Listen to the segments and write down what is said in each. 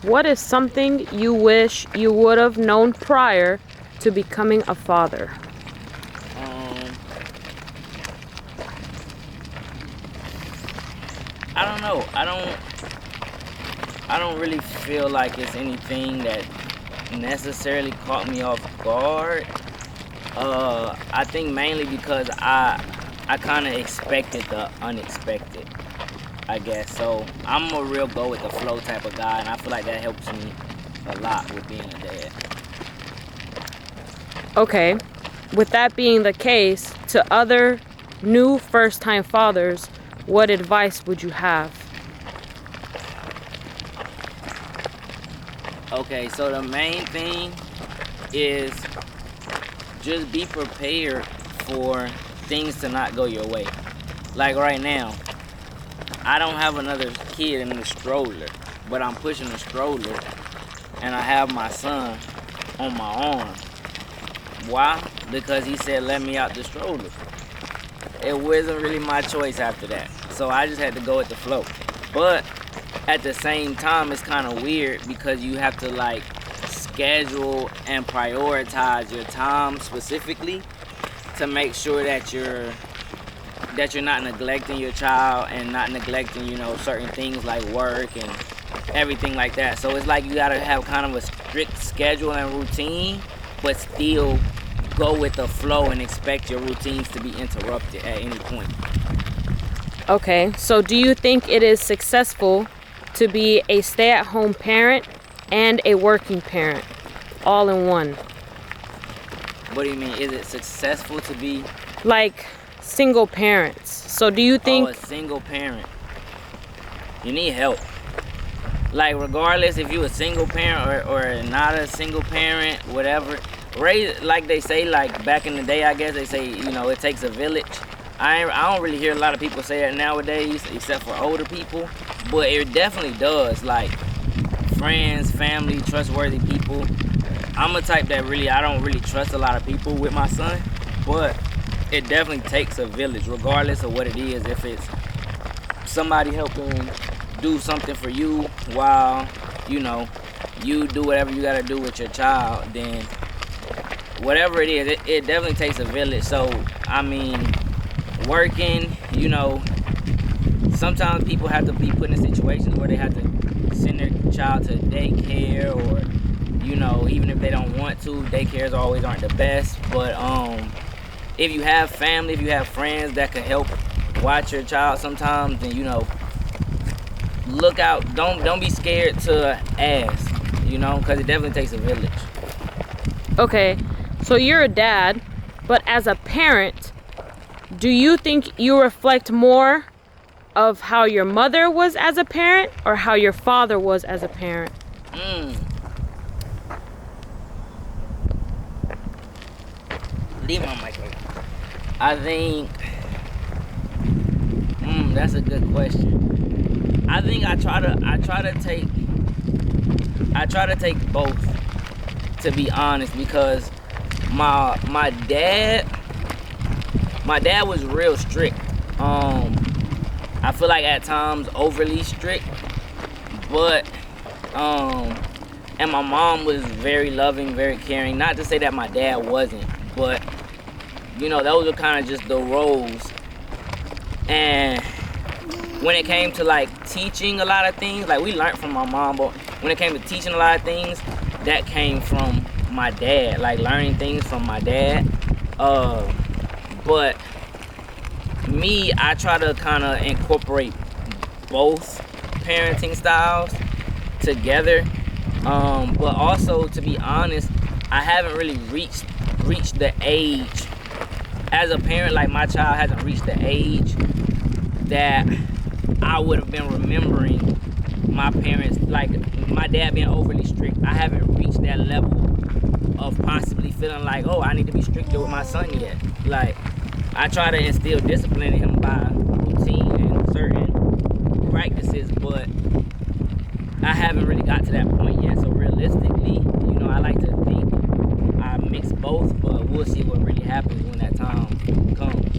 What is something you wish you would have known prior to becoming a father? I don't know. I don't really feel like it's anything that necessarily caught me off guard. I think mainly because I kind of expected the unexpected, I guess. So I'm a real go with the flow type of guy, and I feel like that helps me a lot with being a dad. Okay, with that being the case, to other new first-time fathers, what advice would you have? Okay, so the main thing is just be prepared for things to not go your way. Like right now, I don't have another kid in the stroller, but I'm pushing the stroller and I have my son on my arm. Why? Because he said let me out the stroller. It wasn't really my choice after that. So I just had to go with the flow. But at the same time, it's kind of weird because you have to like schedule and prioritize your time specifically to make sure that you're not neglecting your child and not neglecting, certain things like work and everything like that. So it's like you gotta have kind of a strict schedule and routine, but still go with the flow and expect your routines to be interrupted at any point. Okay, so do you think it is successful to be a stay-at-home parent and a working parent all in one? What do you mean? Is it successful to be like single parents? So do you think a single parent? You need help. Like regardless if you a single parent or not a single parent, whatever. Raise, like they say, like back in the day, I guess they say, it takes a village. I don't really hear a lot of people say that nowadays, except for older people. But it definitely does. Like friends, family, trustworthy people. I'm a type that I don't really trust a lot of people with my son. But it definitely takes a village, regardless of what it is. If it's somebody helping do something for you while, you do whatever you gotta do with your child, then whatever it is, it definitely takes a village. So, I mean, working, sometimes people have to be put in situations where they have to send their child to daycare or, even if they don't want to, daycares always aren't the best. But if you have family, if you have friends that can help watch your child sometimes, then, look out. Don't be scared to ask, because it definitely takes a village. okay, so you're a dad, but as a parent, do you think you reflect more of how your mother was as a parent or how your father was as a parent? Leave my mic open. I think that's a good question. I think I try to take both, to be honest, because my dad was real strict. I feel like at times overly strict, but and my mom was very loving, very caring. Not to say that my dad wasn't, but those are kind of just the roles. And when it came to like teaching a lot of things, like we learned from my mom, but when it came to teaching a lot of things, that came from my dad, like learning things from my dad. But me, I try to kind of incorporate both parenting styles together. But also, to be honest, I haven't really reached the age as a parent. Like my child hasn't reached the age that I would have been remembering my parents, like my dad being overly strict. I haven't reached that level of possibly feeling like, oh, I need to be stricter with my son yet. Like, I try to instill discipline in him by routine and certain practices, but I haven't really got to that point yet. So realistically, I like to think I mix both, but we'll see what really happens when that time comes.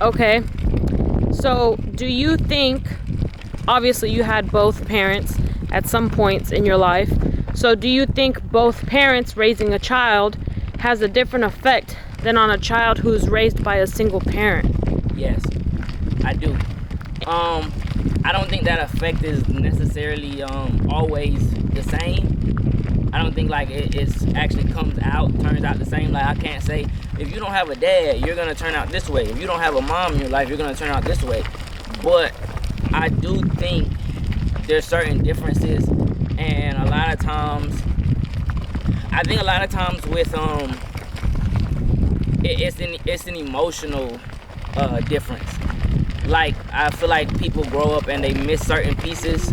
Okay, so do you think, obviously you had both parents, at some points in your life. So do you think both parents raising a child has a different effect than on a child who's raised by a single parent? Yes, I do. I don't think that effect is necessarily always the same. I don't think like it's actually turns out the same. Like I can't say if you don't have a dad, you're gonna turn out this way. If you don't have a mom in your life, you're gonna turn out this way. But I do think there's certain differences, and a lot of times with it's an emotional difference. Like I feel like people grow up and they miss certain pieces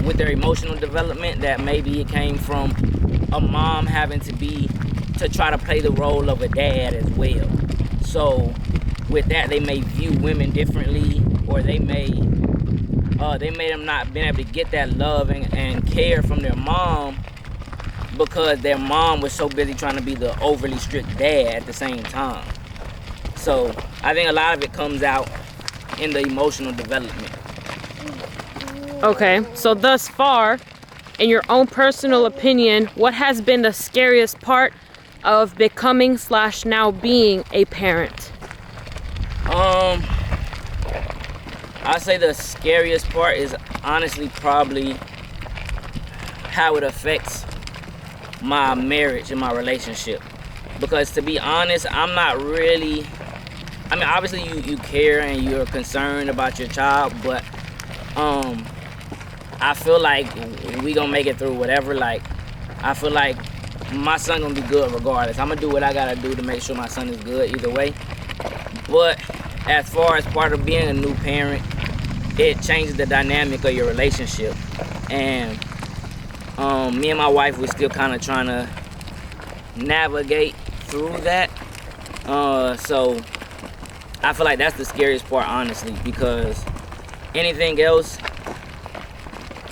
with their emotional development that maybe it came from a mom having to try to play the role of a dad as well. So with that, they may view women differently, or they may them not been able to get that love and care from their mom because their mom was so busy trying to be the overly strict dad at the same time. So I think a lot of it comes out in the emotional development. Okay, so thus far, in your own personal opinion, what has been the scariest part of becoming / now being a parent? I say the scariest part is honestly probably how it affects my marriage and my relationship. Because to be honest, I'm not really, I mean, obviously you care and you're concerned about your child, but I feel like we gonna make it through whatever. Like, I feel like my son gonna be good regardless. I'm gonna do what I gotta do to make sure my son is good either way. But as far as part of being a new parent, it changes the dynamic of your relationship. And me and my wife, we're still kind of trying to navigate through that. So I feel like that's the scariest part, honestly, because anything else,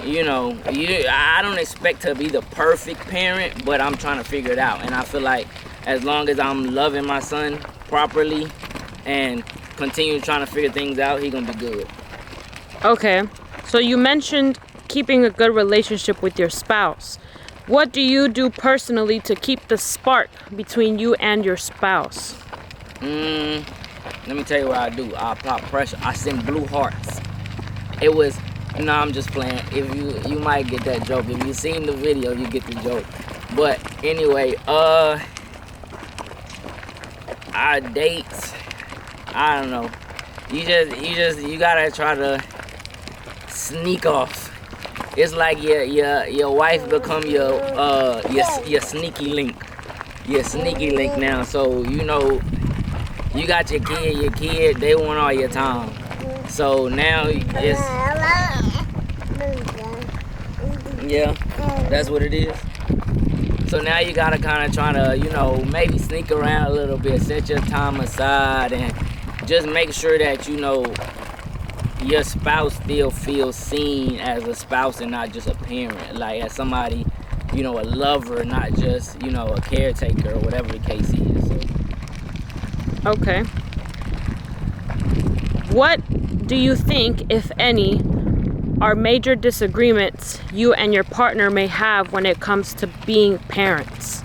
you know, I don't expect to be the perfect parent, but I'm trying to figure it out. And I feel like as long as I'm loving my son properly and continue trying to figure things out, he's gonna be good. Okay, so you mentioned keeping a good relationship with your spouse. What do you do personally to keep the spark between you and your spouse? Let me tell you what I do. I apply pressure. I send blue hearts. It was, no, I'm just playing. If you might get that joke. If you seen the video, you get the joke. But anyway, our dates, I don't know. You gotta try to sneak off. It's like your wife become your sneaky link. Your sneaky link now. So you know, you got your kid, they want all your time. So now it's, yeah, that's what it is. So now you gotta kind of try to, you know, maybe sneak around a little bit, set your time aside, and just make sure that, you know, your spouse still feels seen as a spouse and not just a parent, like as somebody, you know, a lover, not just, you know, a caretaker or whatever the case is. So. Okay. What do you think, if any, are major disagreements you and your partner may have when it comes to being parents?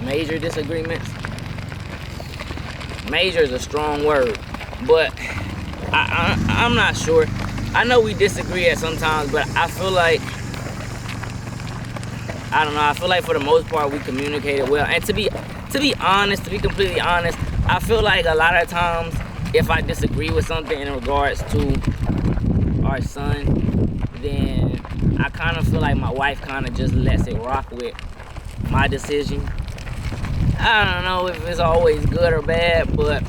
Major disagreements? Major is a strong word, but I'm not sure. I know we disagree at sometimes, but I feel like, I don't know, I feel like for the most part we communicated well. And to be honest, to be completely honest, I feel like a lot of times if I disagree with something in regards to our son, then I kind of feel like my wife kind of just lets it rock with my decision. I don't know if it's always good or bad, but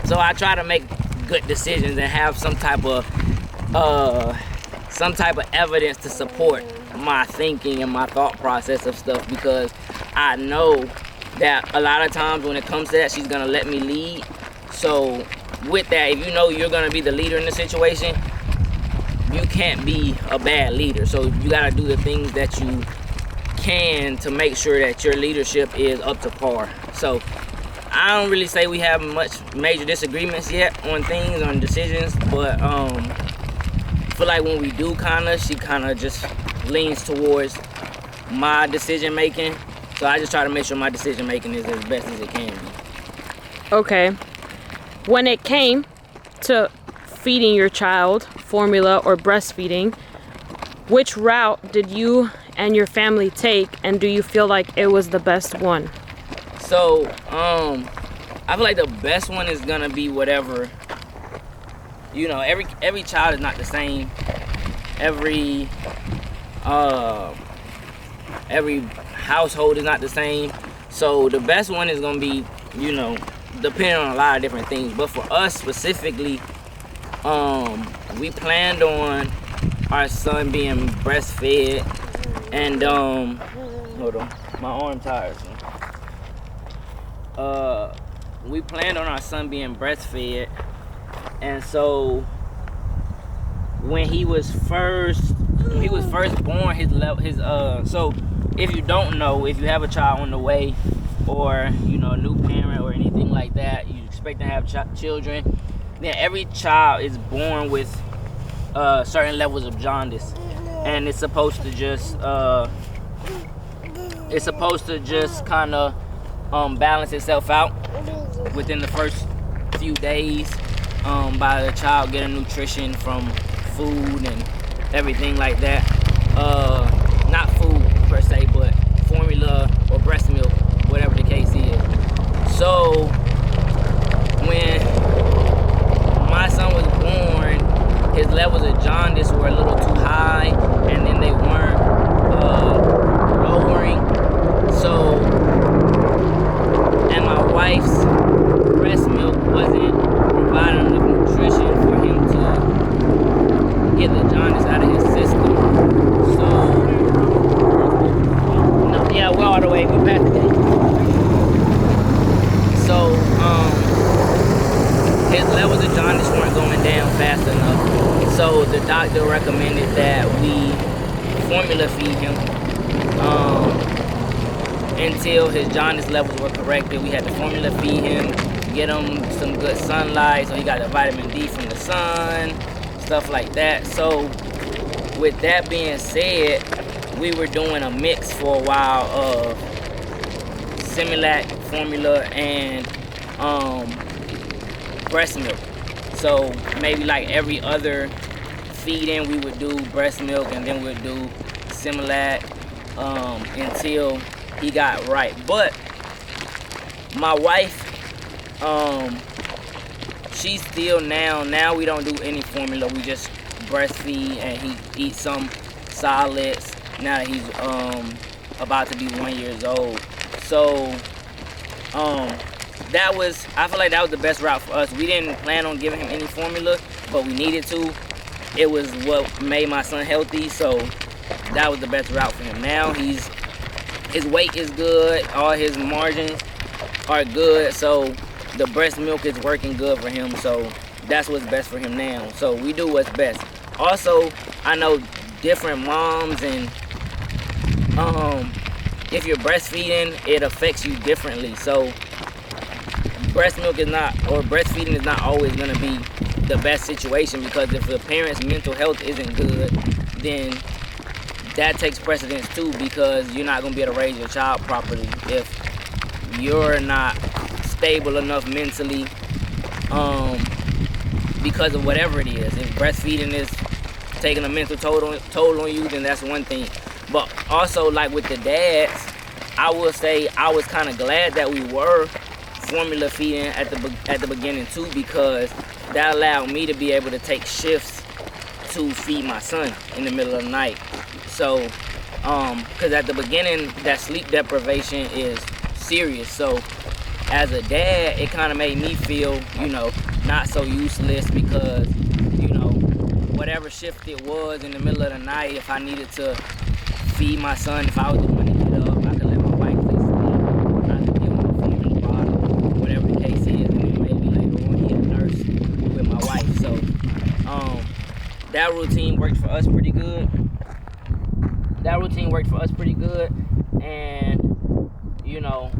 so I try to make good decisions and have some type of evidence to support my thinking and my thought process of stuff, because I know that a lot of times when it comes to that, she's gonna let me lead. So with that, if you know you're gonna be the leader in the situation, you can't be a bad leader. So you gotta do the things that you can to make sure that your leadership is up to par. So I don't really say we have much major disagreements yet on things, on decisions, but I feel like when we do she kinda just leans towards my decision making. So I just try to make sure my decision making is as best as it can be. Okay. When it came to feeding your child formula or breastfeeding, which route did you and your family take, and do you feel like it was the best one? So I feel like the best one is gonna be whatever, you know, every child is not the same. Every household is not the same. So the best one is gonna be, you know, depending on a lot of different things. But for us specifically, we planned on our son being breastfed, and hold on, my arm tired. We planned on our son being breastfed, and so when he was first born, so if you don't know, if you have a child on the way, or you know, a new parent or anything like that, you expect to have children, then every child is born with certain levels of jaundice, and it's supposed to just kind of balance itself out within the first few days, by the child getting nutrition from food and everything like that. Not food per se, but formula or breast milk, whatever the case is. So when my son was born, his levels of jaundice were a little too high, and then they weren't lowering. So, and my wife's breast milk wasn't providing enough nutrition for him to get the jaundice out of his system. So, no, yeah, we're all the way, we're past the gate. So, his levels of jaundice weren't going down fast enough. So the doctor recommended that we formula feed him until his jaundice levels were corrected. We had to formula feed him, get him some good sunlight, so he got the vitamin D from the sun, stuff like that. So with that being said, we were doing a mix for a while of Similac formula and breast milk. So maybe like every other feeding we would do breast milk, and then we'd do Similac until he got right. But my wife, she's still now we don't do any formula, we just breastfeed, and he eats some solids now that he's about to be 1 year old. So I feel like that was the best route for us. We didn't plan on giving him any formula, but we needed to. It was what made my son healthy, so that was the best route for him. Now his weight is good, all his margins are good, so the breast milk is working good for him, so that's what's best for him now. So we do what's best. Also, I know different moms, and if you're breastfeeding, it affects you differently. So breastfeeding is not always going to be the best situation, because if the parent's mental health isn't good, then that takes precedence too, because you're not going to be able to raise your child properly if you're not stable enough mentally, because of whatever it is. If breastfeeding is taking a mental toll on you, then that's one thing. But also, like with the dads, I will say I was kind of glad that we were formula feeding at the beginning too, because that allowed me to be able to take shifts to feed my son in the middle of the night. So because at the beginning, that sleep deprivation is serious. So as a dad, it kind of made me feel, you know, not so useless, because, you know, whatever shift it was in the middle of the night, if I needed to feed my son, if I was the one to get up, I could let my wife stay asleep, I could give him a formula bottle, whatever the case is, and then maybe later on he a nurse with my wife. So that routine worked for us pretty good. And you know,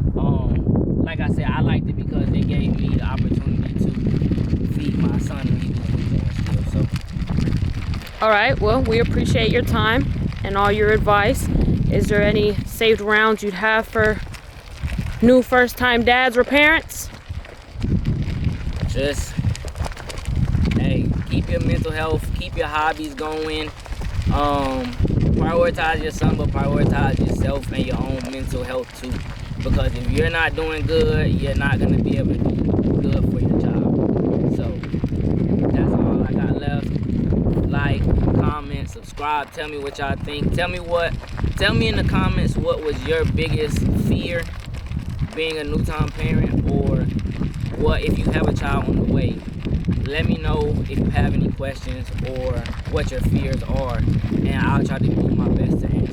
like I said, I liked it because it gave me the opportunity to feed my son when he was newborn still. So, All right, well, we appreciate your time and all your advice. Is there any saved rounds you'd have for new first-time dads or parents? just, hey, keep your mental health, keep your hobbies going. Prioritize your son, but prioritize yourself and your own mental health too. Because if you're not doing good, you're not gonna be able to do good for your child. So that's all I got left. Like, comment, subscribe. Tell me what y'all think. Tell me in the comments what was your biggest fear being a new-time parent, or what if you have a child on the way. Let me know if you have any questions or what your fears are, and I'll try to do my best to answer.